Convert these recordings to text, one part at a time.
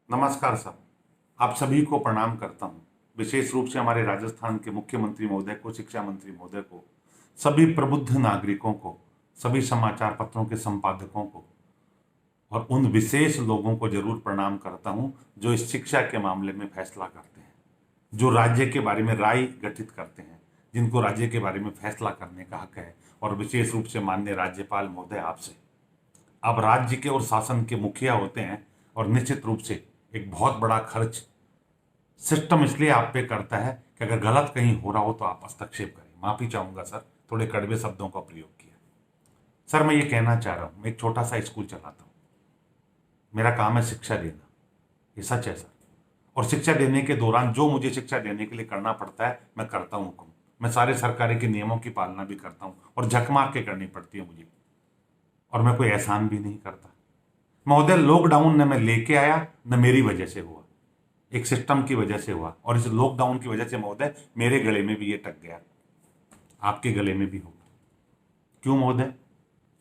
नमस्कार सर। आप सभी को प्रणाम करता हूं। विशेष रूप से हमारे राजस्थान के मुख्यमंत्री महोदय को, शिक्षा मंत्री महोदय को, सभी प्रबुद्ध नागरिकों को, सभी समाचार पत्रों के संपादकों को और उन विशेष लोगों को जरूर प्रणाम करता हूं जो इस शिक्षा के मामले में फैसला करते हैं, जो राज्य के बारे में राय गठित करते हैं, जिनको राज्य के बारे में फैसला करने का हक है। और विशेष रूप से माननीय राज्यपाल महोदय, आपसे, आप राज्य के और शासन के मुखिया होते हैं और निश्चित रूप से एक बहुत बड़ा खर्च सिस्टम इसलिए आप पे करता है कि अगर गलत कहीं हो रहा हो तो आप हस्तक्षेप करें। माफी चाहूंगा सर, थोड़े कड़वे शब्दों का प्रयोग किया। सर, मैं ये कहना चाह रहा हूं, मैं एक छोटा सा स्कूल चलाता हूं, मेरा काम है शिक्षा देना, ये सच है सर। और शिक्षा देने के दौरान जो मुझे शिक्षा देने के लिए करना पड़ता है मैं करता हूं हुक्म। मैं सारे सरकारी के नियमों की पालना भी करता हूं और झक मार के करनी पड़ती है मुझे, और मैं कोई एहसान भी नहीं करता। महोदय, लॉकडाउन न मैं लेके आया न मेरी वजह से हुआ, एक सिस्टम की वजह से हुआ। और इस लॉकडाउन की वजह से महोदय मेरे गले में भी ये टक गया, आपके गले में भी होगा। क्यों महोदय?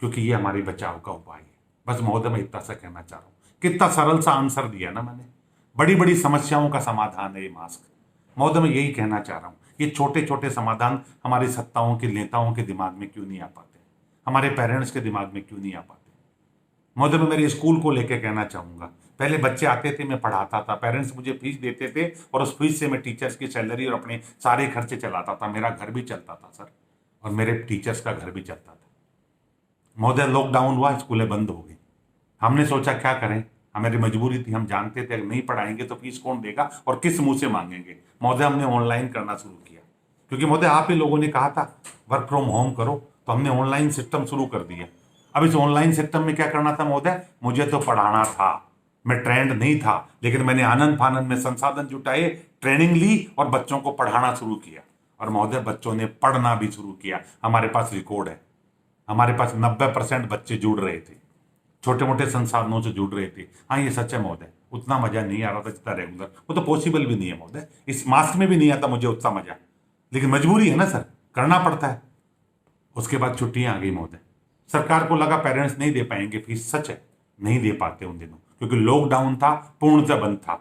क्योंकि ये हमारे बचाव का उपाय है। बस महोदय, मैं इतना सा कहना चाह रहा हूं। कितना सरल सा आंसर दिया ना मैंने। बड़ी बड़ी समस्याओं का समाधान है ये मास्क। महोदय, मैं यही कहना चाह रहा हूं, ये छोटे छोटे समाधान हमारी सत्ताओं के नेताओं के दिमाग में क्यों नहीं आ पाते, हमारे पेरेंट्स के दिमाग में क्यों नहीं आ पाते। महोदय, मैं मेरे स्कूल को लेकर कहना चाहूंगा, पहले बच्चे आते थे, मैं पढ़ाता था, पेरेंट्स मुझे फीस देते थे और उस फीस से मैं टीचर्स की सैलरी और अपने सारे खर्चे चलाता था। मेरा घर भी चलता था सर, और मेरे टीचर्स का घर भी चलता था। महोदय, लॉकडाउन हुआ, स्कूलें बंद हो गई। हमने सोचा क्या करें, हमारी मजबूरी थी, हम जानते थे अगर नहीं पढ़ाएंगे तो फीस कौन देगा और किस मुंह से मांगेंगे। महोदय, हमने ऑनलाइन करना शुरू किया, क्योंकि महोदय आप ही लोगों ने कहा था वर्क फ्रॉम होम करो, तो हमने ऑनलाइन सिस्टम शुरू कर दिया। अब इस ऑनलाइन सिस्टम में क्या करना था महोदय? मुझे तो पढ़ाना था, मैं ट्रेंड नहीं था, लेकिन मैंने आनंद फानंद में संसाधन जुटाए, ट्रेनिंग ली और बच्चों को पढ़ाना शुरू किया। और महोदय, बच्चों ने पढ़ना भी शुरू किया। हमारे पास रिकॉर्ड है, हमारे पास 90% बच्चे जुड़ रहे थे, छोटे मोटे संसाधनों से जुड़ रहे थे। हाँ, ये सच है महोदय, उतना मजा नहीं आ रहा था जितना रेगुलर, वो तो पॉसिबल भी नहीं है महोदय। इस मास्क में भी नहीं आता मुझे उतना मजा, लेकिन मजबूरी है ना सर, करना पड़ता है। उसके बाद छुट्टियां आ गई महोदय। सरकार को लगा पेरेंट्स नहीं दे पाएंगे फीस, सच है, नहीं दे पाते उन दिनों, क्योंकि लॉकडाउन था, पूर्णतः बंद था।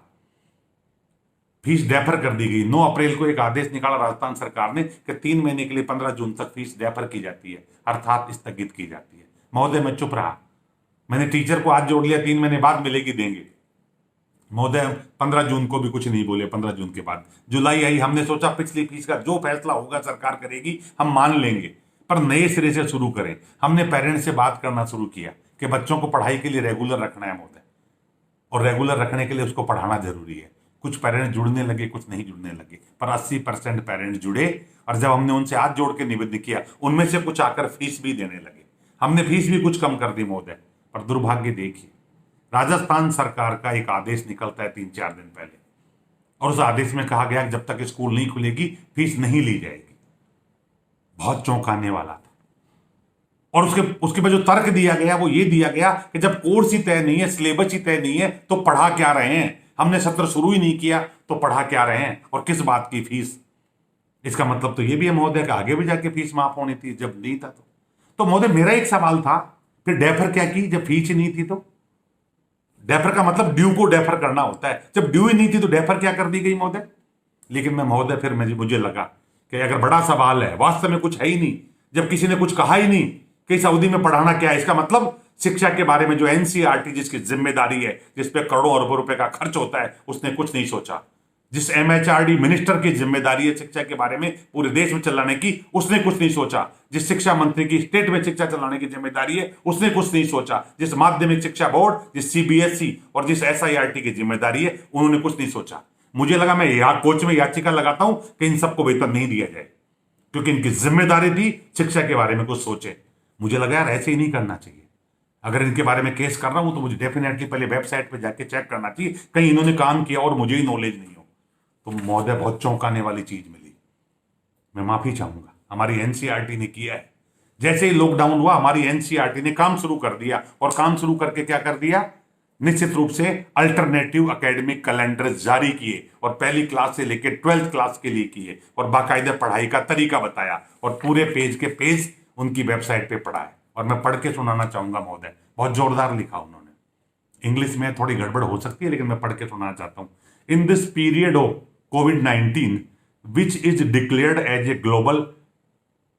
फीस डेफर कर दी गई। 9 अप्रैल को एक आदेश निकाला राजस्थान सरकार ने कि 3 महीने के लिए 15 जून तक फीस डेफर की जाती है, अर्थात स्थगित की जाती है। महोदय, मैं चुप रहा, मैंने टीचर को हाथ जोड़ लिया, 3 महीने बाद मिलेगी, देंगे। महोदय, 15 जून को भी कुछ नहीं बोले। 15 जून के बाद जुलाई आई, हमने सोचा पिछली फीस का जो फैसला होगा सरकार करेगी, हम मान लेंगे, पर नए सिरे से शुरू करें। हमने पेरेंट्स से बात करना शुरू किया कि बच्चों को पढ़ाई के लिए रेगुलर रखना है महोदय, और रेगुलर रखने के लिए उसको पढ़ाना जरूरी है। कुछ पेरेंट्स जुड़ने लगे, कुछ नहीं जुड़ने लगे, पर 80% पेरेंट्स जुड़े। और जब हमने उनसे हाथ जोड़ के निवेदन किया, उनमें से कुछ आकर फीस भी देने लगे। हमने फीस भी कुछ कम कर दी महोदय। पर दुर्भाग्य देखिए, राजस्थान सरकार का एक आदेश निकलता है 3-4 दिन पहले, और उस आदेश में कहा गया कि जब तक स्कूल नहीं खुलेगी फीस नहीं ली जाएगी। बहुत चौंकाने वाला था। और उसके उसके बाद जो तर्क दिया गया वो ये दिया गया कि जब कोर्स ही तय नहीं है, सिलेबस ही तय नहीं है, तो पढ़ा क्या रहे हैं? हमने सत्र शुरू ही नहीं किया तो पढ़ा क्या रहे हैं, और किस बात की फीस? इसका मतलब तो ये भी है महोदय कि आगे भी जाके फीस माफ होनी थी जब नहीं था। तो महोदय, मेरा एक सवाल था, फिर डेफर क्या की जब फीस ही नहीं थी? तो डेफर का मतलब ड्यू को डेफर करना होता है, जब ड्यू ही नहीं थी तो डेफर क्या कर दी गई महोदय? लेकिन मैं महोदय, फिर मुझे लगा कि अगर बड़ा सवाल है, वास्तव में कुछ है ही नहीं, जब किसी ने कुछ कहा ही नहीं कि सऊदी में पढ़ाना क्या है, इसका मतलब शिक्षा के बारे में जो एनसीईआरटी जिसकी जिम्मेदारी है, जिस पे करोड़ों अरबों रुपए का खर्च होता है, उसने कुछ नहीं सोचा। जिस एमएचआरडी मिनिस्टर की जिम्मेदारी है शिक्षा के बारे में पूरे देश में चलाने की, उसने कुछ नहीं सोचा। जिस शिक्षा मंत्री की स्टेट में शिक्षा चलाने की जिम्मेदारी है, उसने कुछ नहीं सोचा। जिस माध्यमिक शिक्षा बोर्ड, जिस सीबीएसई और जिस एसआईआरटी की जिम्मेदारी है, उन्होंने कुछ नहीं सोचा। मुझे लगा मैं कोच में याचिका लगाता हूं कि इन सबको वेतन नहीं दिया जाए, क्योंकि इनकी जिम्मेदारी थी शिक्षा के बारे में कुछ सोचे। मुझे लगा यार ऐसे ही नहीं करना चाहिए। अगर इनके बारे में केस कर रहा हूं तो मुझे डेफिनेटली पहले वेबसाइट पे जाके चेक करना चाहिए, कहीं इन्होंने काम किया और मुझे ही नॉलेज नहीं हो। तो महोदय, बहुत चौंकाने वाली चीज मिली। मैं माफी चाहूंगा, हमारी एनसीईआरटी ने किया है। जैसे ही लॉकडाउन हुआ, हमारी एनसीईआरटी ने काम शुरू कर दिया, और काम शुरू करके क्या कर दिया? निश्चित रूप से अल्टरनेटिव एकेडमिक कैलेंडर जारी किए, और पहली क्लास से लेकर 12th क्लास के लिए किए, और बाकायदा पढ़ाई का तरीका बताया, और पूरे पेज के पेज उनकी वेबसाइट पे पढ़ा है। और मैं पढ़ के सुनाना चाहूंगा महोदय, बहुत जोरदार लिखा उन्होंने। इंग्लिश में थोड़ी गड़बड़ हो सकती है, लेकिन मैं पढ़ के सुनाना चाहता हूं। In this period of COVID-19 which is declared as a global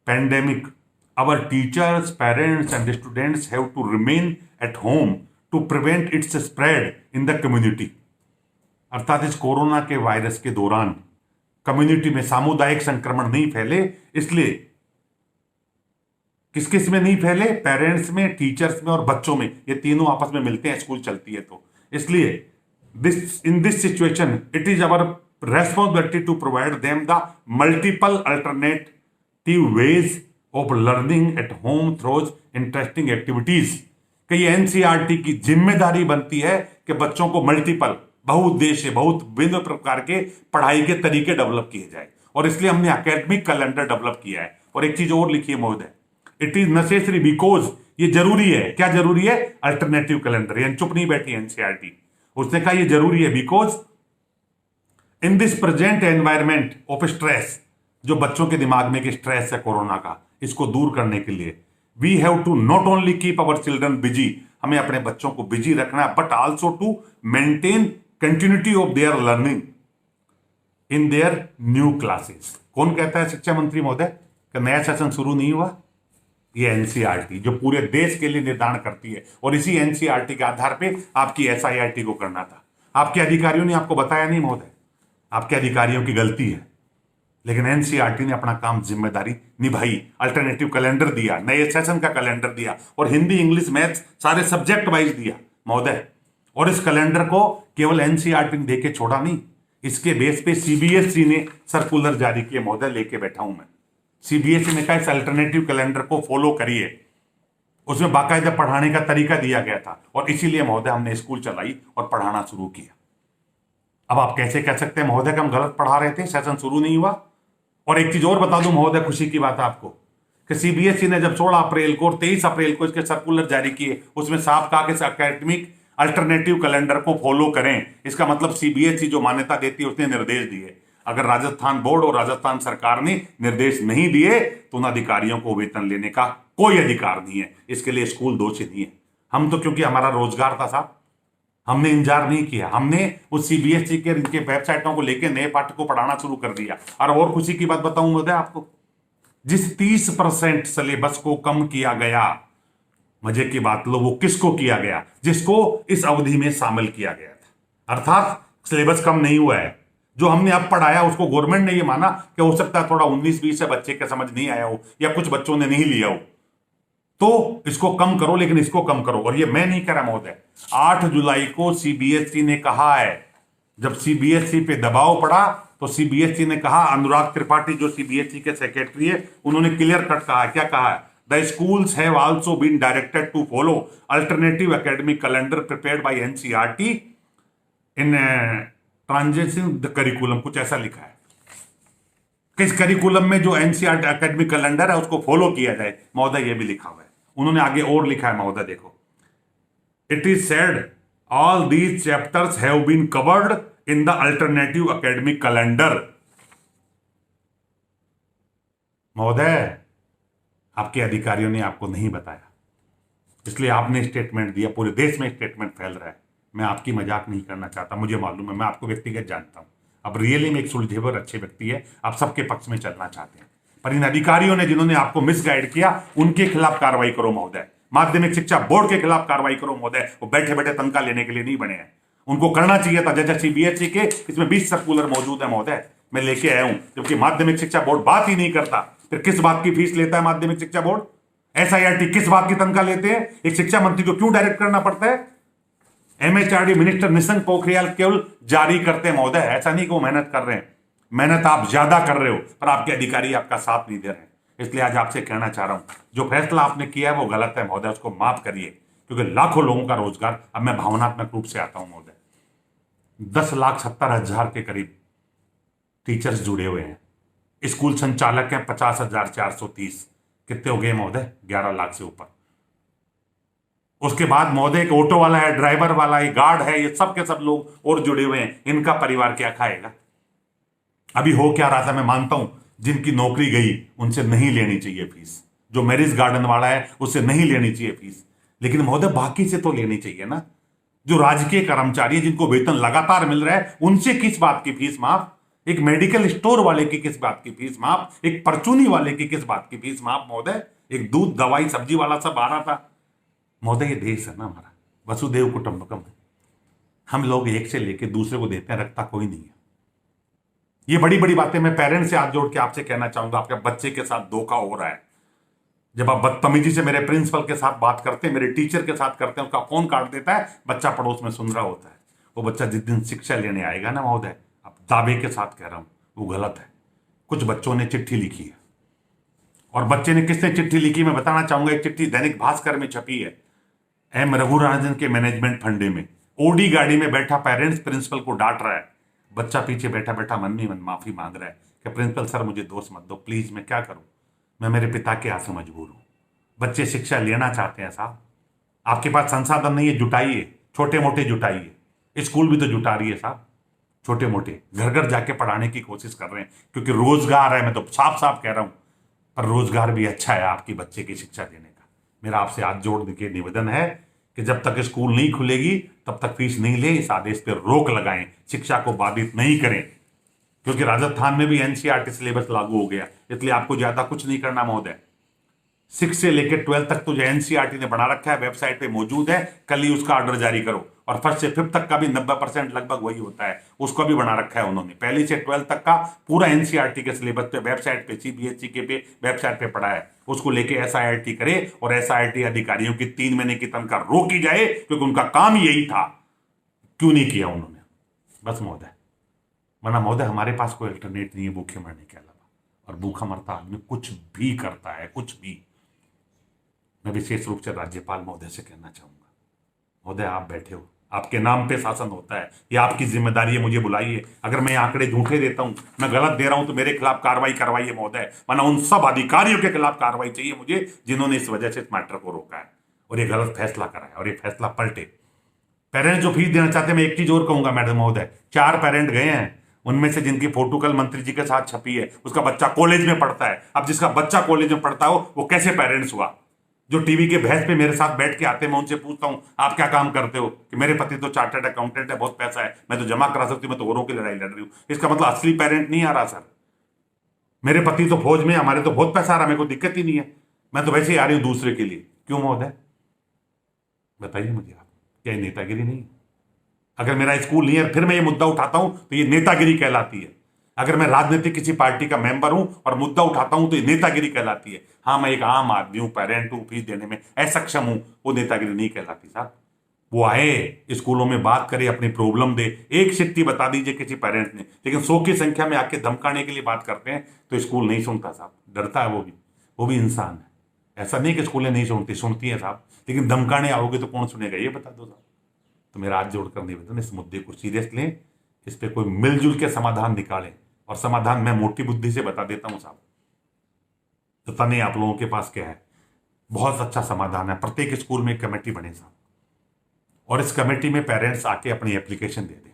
pandemic, our teachers, parents and students have to remain at home to prevent its spread in the community। अर्थात इस कोरोना के वायरस के दौरान community में सामुदायिक संक्रमण नहीं फैले, इसलिए किस किस में नहीं फैले, पेरेंट्स में, टीचर्स में और बच्चों में, ये तीनों आपस में मिलते हैं, स्कूल चलती है तो। इसलिए in this situation it is our responsibility to provide them the multiple alternative ways of learning at home through interesting activities. कि ये एनसीईआरटी की जिम्मेदारी बनती है कि बच्चों को मल्टीपल, बहुउद्देश्य, बहुत विभिन्न प्रकार के पढ़ाई के तरीके डेवलप किए जाए, और इसलिए हमने एकेडमिक कैलेंडर डेवलप किया है। और एक चीज और लिखी है महोदय, इट इज नेसेसरी बिकॉज, ये जरूरी है। क्या जरूरी है? Alternative calendar. यानी चुप नहीं बैठी एनसीईआरटी, उसने कहा ये जरूरी है because in this present environment of stress, जो बच्चों के दिमाग में एक स्ट्रेस है कोरोना का, इसको दूर करने के लिए we have to not only keep our children busy, हमें अपने बच्चों को बिजी रखना है, but also to maintain continuity of their learning in their new classes. कौन कहता है? शिक्षा मंत्री महोदय। कि नया सेशन शुरू नहीं हुआ? ये एनसीईआरटी जो पूरे देश के लिए निर्धारण करती है, और इसी एनसीईआरटी के आधार पे आपकी एसआईआरटी को करना था। आपके अधिकारियों ने आपको बताया नहीं महोदय, आपके अधिकारियों की गलती है, लेकिन एनसीईआरटी ने अपना काम, जिम्मेदारी निभाई। अल्टरनेटिव कैलेंडर दिया, नए सेशन का कैलेंडर दिया, और हिंदी, इंग्लिश, मैथ्स सारे सब्जेक्ट वाइज दिया महोदय। और इस कैलेंडर को केवल एनसीईआरटी ने देके छोड़ा नहीं, इसके बेस पे सीबीएसई ने सर्कुलर जारी किए महोदय, लेके बैठा हूं मैं। सीबीएसई ने कहा इस अल्टरनेटिव कैलेंडर को फॉलो करिए, उसमें बाकायदा पढ़ाने का तरीका दिया गया था, और इसीलिए महोदय हमने स्कूल चलाई और पढ़ाना शुरू किया। अब आप कैसे कह सकते हैं महोदय कि हम गलत पढ़ा रहे थे, सेशन शुरू नहीं हुआ? और एक चीज और बता दूं महोदय, खुशी की बात है आपको, कि सीबीएसई ने जब 16 अप्रैल को और 23 अप्रैल को इसके सर्कुलर जारी किए, उसमें साफ कहा कि एकेडमिक अल्टरनेटिव कैलेंडर को फॉलो करें। इसका मतलब सीबीएसई जो मान्यता देती है उसने निर्देश दिए। अगर राजस्थान बोर्ड और राजस्थान सरकार ने निर्देश नहीं दिए तो उन अधिकारियों को वेतन लेने का कोई अधिकार नहीं है। इसके लिए स्कूल दोषी नहीं है। हम तो क्योंकि हमारा रोजगार था साहब, हमने इंतजार नहीं किया, हमने उस सीबीएसई के इनके वेबसाइटों को लेकर नए पाठ्य को पढ़ाना शुरू कर दिया। और खुशी की बात बताऊं महोदय आपको, जिस 30% सिलेबस को कम किया गया, मजे की बात लो, वो किसको किया गया? जिसको इस अवधि में शामिल किया गया था। अर्थात सिलेबस कम नहीं हुआ है, जो हमने अब पढ़ाया उसको गवर्नमेंट ने ये माना कि हो सकता है थोड़ा 19-20 से बच्चे के समझ नहीं आया हो, या कुछ बच्चों ने नहीं लिया हो, तो इसको कम करो, लेकिन इसको कम करो। और ये मैं नहीं कह रहा महोदय, 8 जुलाई को सीबीएसई ने कहा है। जब सीबीएसई पे दबाव पड़ा तो सीबीएसई ने कहा, अनुराग त्रिपाठी जो सीबीएसई के सेक्रेटरी है, उन्होंने क्लियर कट कहा, क्या कहा है? The schools have also been directed to follow alternative academic calendar prepared by NCERT in transition the curriculum, कुछ ऐसा लिखा है कि इस करिकुलम में जो एनसीईआरटी एकेडमिक कैलेंडर है उसको फॉलो किया जाए। महोदय ये भी लिखा हुआ है, उन्होंने आगे और लिखा है महोदय, देखो, it is said all these chapters have been covered in the alternative academic calendar. महोदय आपके अधिकारियों ने आपको नहीं बताया, इसलिए आपने स्टेटमेंट दिया, पूरे देश में स्टेटमेंट फैल रहा है। मैं आपकी मजाक नहीं करना चाहता, मुझे मालूम है, मैं आपको व्यक्तिगत जानता हूं, अब रियली में एक सुलझेवर अच्छे व्यक्ति है, आप सबके पक्ष में चलना चाहते हैं, पर इन अधिकारियों ने जिन्होंने आपको मिसगाइड किया उनके खिलाफ कार्रवाई करो महोदय। माध्यमिक शिक्षा बोर्ड के खिलाफ कार्रवाई करो महोदय, वो बैठे बैठे तनख्वाह लेने के लिए नहीं बने हैं, उनको करना चाहिए था। जैसे सीबीएसई के इसमें 20 सर्कुलर मौजूद है महोदय, मैं लेके आया हूं, जबकि माध्यमिक शिक्षा बोर्ड बात ही नहीं करता। फिर किस बात की फीस लेता है माध्यमिक शिक्षा बोर्ड? एसआईआरटी किस बात की तनख्वाह लेते हैं? एक शिक्षा मंत्री को क्यों डायरेक्ट करना पड़ता है? एमएचआरडी मिनिस्टर निशंक पोखरियाल केवल जारी करते हैं महोदय, ऐसा नहीं कि वो मेहनत कर रहे हैं, मेहनत आप ज्यादा कर रहे हो, पर आपके अधिकारी आपका साथ नहीं दे रहे हैं। इसलिए आज आपसे कहना चाह रहा हूं, जो फैसला आपने किया है वो गलत है महोदय, उसको माफ करिए, क्योंकि लाखों लोगों का रोजगार, अब मैं भावनात्मक रूप से आता हूं महोदय, 10,70,000 के करीब टीचर्स जुड़े हुए हैं, स्कूल संचालक हैं 50,430, कितने हो गए महोदय? 11 लाख से ऊपर। उसके बाद महोदय एक ऑटो वाला है, ड्राइवर वाला है, गार्ड है, ये सब के सब लोग और जुड़े हुए हैं, इनका परिवार क्या खाएगा? अभी हो क्या रहा था मैं मानता हूं, जिनकी नौकरी गई उनसे नहीं लेनी चाहिए फीस, जो मैरिज गार्डन वाला है उससे नहीं लेनी चाहिए फीस, लेकिन महोदय बाकी से तो लेनी चाहिए ना। जो राजकीय कर्मचारी हैं, जिनको वेतन लगातार मिल रहा है, उनसे किस बात की फीस माफ? एक मेडिकल स्टोर वाले की किस बात की फीस माफ? एक परचूनी वाले की किस बात की फीस माफ महोदय? एक दूध दवाई सब्जी वाला सब आ रहा था महोदय। ये देश है ना हमारा, वसुदेव कुटुंबकम है। हम लोग एक से लेके दूसरे को देते हैं, रखता कोई नहीं है। ये बड़ी बड़ी बातें मैं पेरेंट्स से हाथ जोड़ के आपसे कहना चाहूंगा। आपके बच्चे के साथ धोखा हो रहा है। जब आप बदतमीजी से मेरे प्रिंसिपल के साथ बात करते हैं, मेरे टीचर के साथ करते हैं, उसका फोन काट देता है, बच्चा पड़ोस में सुन रहा होता है। वो बच्चा जिस दिन शिक्षा लेने आएगा ना महोदय, अब दावे के साथ कह रहा हूं, वो गलत है। कुछ बच्चों ने चिट्ठी लिखी है, और बच्चे ने किसने चिट्ठी लिखी मैं बताना चाहूंगा। एक चिट्ठी दैनिक भास्कर में छपी है, एम रघुराजन के मैनेजमेंट फंडे में। ओडी गाड़ी में बैठा पेरेंट्स प्रिंसिपल को डांट रहा है। बच्चा पीछे बैठा बैठा मन में मन माफी मांग रहा है कि प्रिंसिपल सर मुझे दोष मत दो प्लीज, मैं क्या करूं, मैं मेरे पिता के आंसू मजबूर हूं। बच्चे शिक्षा लेना चाहते हैं साहब, आपके पास संसाधन नहीं है, जुटाइए, छोटे मोटे जुटाइए। स्कूल भी तो जुटा रही है साहब, छोटे मोटे घर घर जाके पढ़ाने की कोशिश कर रहे हैं, क्योंकि रोजगार है। मैं तो साफ साफ कह रहा हूं, पर रोजगार भी अच्छा है आपकी बच्चे की शिक्षा देने का। मेरा आपसे हाथ जोड़ के निवेदन है कि जब तक स्कूल नहीं खुलेगी तब तक फीस नहीं ले, इस आदेश पर रोक लगाएं, शिक्षा को बाधित नहीं करें। क्योंकि राजस्थान में भी एनसीईआरटी सिलेबस लागू हो गया, इसलिए आपको ज्यादा कुछ नहीं करना महोदय। 6 से लेकर 12 तक तो जो एनसीईआरटी ने बना रखा है वेबसाइट पे मौजूद है, कल ही उसका ऑर्डर जारी करो। और 1st से 5th तक का भी 90% लगभग वही होता है, उसको भी बना रखा है उन्होंने। 1ली से 12 तक का पूरा एनसीईआरटी के सिलेबस पे वेबसाइट पे सीबीएसई के पे वेबसाइट पे पड़ा है। उसको लेके एसआईआरटी करे, और एसआईआरटी अधिकारियों की 3 महीने की तनख्वाह रोकी जाए, क्योंकि उनका काम यही था। क्यों नहीं किया उन्होंने? बस महोदय, वरना महोदय हमारे पास कोई अल्टरनेट नहीं है भूखे मरने के अलावा। और भूखा मरता आदमी कुछ भी करता है, कुछ भी। मैं विशेष रूप से राज्यपाल महोदय से कहना चाहूंगा, महोदय आप बैठे हो, आपके नाम पे शासन होता है, ये आपकी जिम्मेदारी है, मुझे बुलाइए। अगर मैं आंकड़े झूठे देता हूं, मैं गलत दे रहा हूं, तो मेरे खिलाफ कार्रवाई करवाइए महोदय, वरना उन सब अधिकारियों के खिलाफ कार्रवाई चाहिए मुझे जिन्होंने इस वजह से इस मैटर को रोका है और ये गलत फैसला करा है, और ये फैसला पलटे। पेरेंट्स जो फीस देना चाहते हैं, मैं एक चीज और कहूंगा मैडम महोदय, 4 पेरेंट गए हैं, उनमें से जिनकी फोटो कल मंत्री जी के साथ छपी है, उसका बच्चा कॉलेज में पढ़ता है। अब जिसका बच्चा कॉलेज में पढ़ता हो वो कैसे पेरेंट्स हुआ? जो टीवी के बहस पे मेरे साथ बैठ के आते हैं, मैं उनसे पूछता हूं आप क्या काम करते हो, कि मेरे पति तो चार्टर्ड अकाउंटेंट है, बहुत पैसा है, मैं तो जमा करा सकती हूँ, मैं तो औरों की लड़ाई लड़ रही हूँ। इसका मतलब असली पेरेंट नहीं आ रहा सर। मेरे पति तो फौज में, हमारे तो बहुत पैसा आ रहा, मेरे को दिक्कत ही नहीं है, मैं तो वैसे ही आ रही हूं दूसरे के लिए। क्यों महोदय? बताइए मुझे आप, क्या ये नेतागिरी नहीं? अगर मेरा स्कूल नहीं है फिर मैं ये मुद्दा उठाता हूं तो ये नेतागिरी कहलाती है। अगर मैं राजनीतिक किसी पार्टी का मेंबर हूं और मुद्दा उठाता हूं तो ये नेतागिरी कहलाती है। हाँ, मैं एक आम आदमी हूं, पेरेंट हूं, फीस देने में असक्षम हूं, वो नेतागिरी नहीं कहलाती साहब। वो आए स्कूलों में बात करे, अपनी प्रॉब्लम दे, एक चिट्ठी बता दीजिए किसी पेरेंट ने, लेकिन 100 की संख्या में आके धमकाने के लिए बात करते हैं तो स्कूल नहीं सुनता साहब, डरता है। वो भी इंसान है। ऐसा नहीं कि स्कूलें नहीं सुनती, सुनती है साहब, लेकिन धमकाने आओगे तो कौन सुनेगा, ये बता दो साहब। तो मेरा हाथ जोड़कर निवेदन, इस मुद्दे को सीरियस लें, इस पे कोई मिलजुल के समाधान निकालें। और समाधान मैं मोटी बुद्धि से बता देता हूं साहब, पता नहीं आप लोगों के पास क्या है। बहुत अच्छा समाधान है, प्रत्येक स्कूल में एक कमेटी बने साहब, और इस कमेटी में पेरेंट्स आके अपनी एप्लीकेशन दे दें।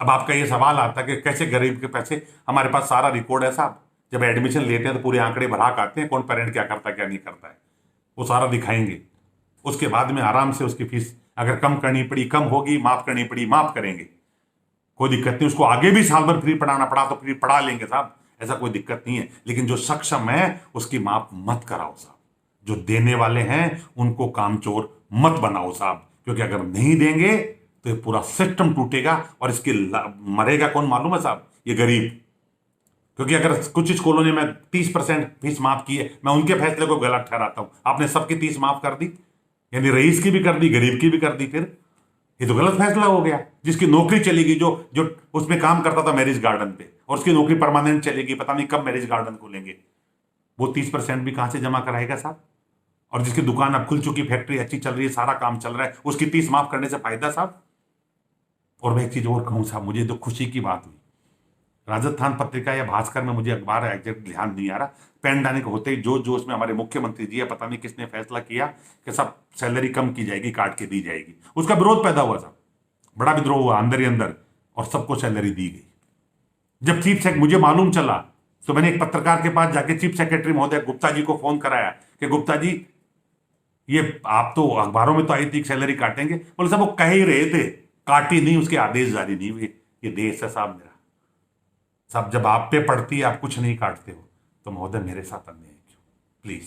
अब आपका ये सवाल आता है कि कैसे गरीब के पैसे, हमारे पास सारा रिकॉर्ड है साहब। जब एडमिशन लेते हैं तो पूरे आंकड़े भरा के आते हैं, कौन पेरेंट क्या करता है क्या नहीं करता है, वो सारा दिखाएंगे। उसके बाद में आराम से उसकी फीस अगर कम करनी पड़ी कम होगी, माफ करनी पड़ी माफ करेंगे, कोई दिक्कत नहीं। उसको आगे भी साल भर फ्री पढ़ाना पड़ा तो फ्री पढ़ा लेंगे साहब, ऐसा कोई दिक्कत नहीं है। लेकिन जो सक्षम है उसकी माफ मत कराओ साहब, जो देने वाले हैं उनको कामचोर मत बनाओ साहब, क्योंकि अगर नहीं देंगे तो ये पूरा सिस्टम टूटेगा और इसके मरेगा कौन मालूम है साहब? ये गरीब। क्योंकि अगर कुछ स्कूलों ने मैं 30% फीस माफ की है, मैं उनके फैसले को गलत ठहराता हूं। आपने सबकी 30 माफ कर दी, यानी रईस की भी कर दी, गरीब की भी कर दी, फिर ये तो गलत फैसला हो गया। जिसकी नौकरी चलेगी, जो जो उसमें काम करता था मैरिज गार्डन पे, और उसकी नौकरी परमानेंट चलेगी, पता नहीं कब मैरिज गार्डन खोलेंगे, वो 30% भी कहां से जमा कराएगा साहब? और जिसकी दुकान अब खुल चुकी, फैक्ट्री अच्छी चल रही है, सारा काम चल रहा है, उसकी 30 माफ करने से फायदा साहब? और मैं एक चीज और कहूं साहब, मुझे तो खुशी की बात हुई, राजस्थान पत्रिका या भास्कर में, मुझे अखबार एग्जैक्ट ध्यान नहीं आ रहा, पैंडेमिक होते ही जोश जोश में हमारे मुख्यमंत्री जी, पता नहीं किसने फैसला किया कि सब सैलरी कम की जाएगी, काट के दी जाएगी। उसका विरोध पैदा हुआ साहब, बड़ा विद्रोह हुआ अंदर ही अंदर, और सबको सैलरी दी गई। जब चीफ सेक्रेटरी, मुझे मालूम चला तो मैंने एक पत्रकार के पास जाके चीफ सेक्रेटरी महोदय गुप्ता जी को फोन कराया कि गुप्ता जी ये आप तो अखबारों में तो आई थी सैलरी काटेंगे, बोले साहब वो कह ही रहे थे, काटी नहीं, उसके आदेश जारी नहीं हुए। ये देश है साहब मेरा साहब, जब आप पे पड़ती है आप कुछ नहीं काटते हो, तो महोदय मेरे साथ अन्याय क्यों? प्लीज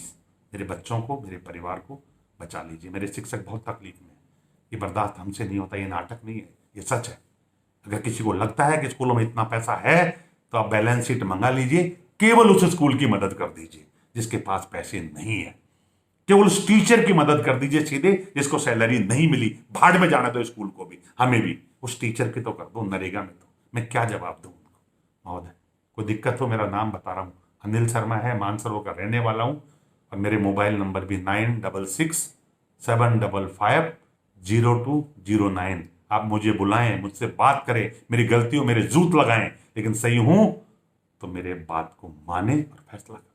मेरे बच्चों को, मेरे परिवार को बचा लीजिए। मेरे शिक्षक बहुत तकलीफ में हैं। ये बर्दाश्त हमसे नहीं होता, ये नाटक नहीं है, ये सच है। अगर किसी को लगता है कि स्कूलों में इतना पैसा है तो आप बैलेंस शीट मंगा लीजिए, केवल उस स्कूल की मदद कर दीजिए जिसके पास पैसे नहीं है। केवल उस टीचर की मदद कर दीजिए सीधे जिसको सैलरी नहीं मिली, भाड़ में जाना तो स्कूल को भी, हमें भी। उस टीचर की तो कर दो नरेगा में, तो मैं क्या जवाब दूं उनको? महोदय कोई दिक्कत हो, मेरा नाम बता रहा हूं, अनिल शर्मा है, मानसरोवर का रहने वाला हूं। और मेरे मोबाइल नंबर भी 9667550209। आप मुझे बुलाएं, मुझसे बात करें, मेरी गलतियों मेरे जूत लगाएं, लेकिन सही हूं तो मेरे बात को माने और फैसला करें।